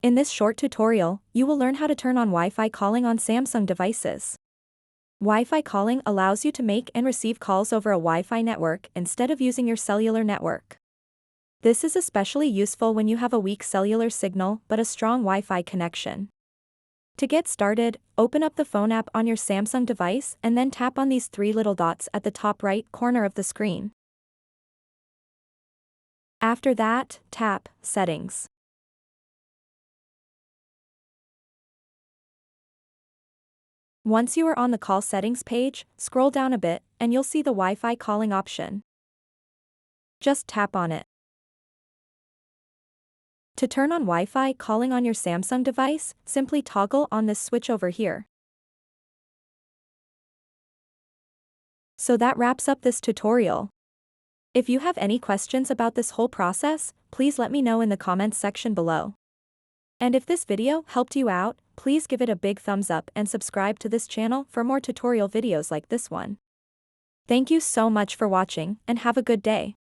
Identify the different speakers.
Speaker 1: In this short tutorial, you will learn how to turn on Wi-Fi calling on Samsung devices. Wi-Fi calling allows you to make and receive calls over a Wi-Fi network instead of using your cellular network. This is especially useful when you have a weak cellular signal but a strong Wi-Fi connection. To get started, open up the phone app on your Samsung device and then tap on these three little dots at the top right corner of the screen. After that, tap Settings. Once you are on the call settings page, scroll down a bit and you'll see the Wi-Fi calling option. Just tap on it. To turn on Wi-Fi calling on your Samsung device, simply toggle on this switch over here. So that wraps up this tutorial. If you have any questions about this whole process, please let me know in the comments section below. And if this video helped you out, please give it a big thumbs up and subscribe to this channel for more tutorial videos like this one. Thank you so much for watching and have a good day.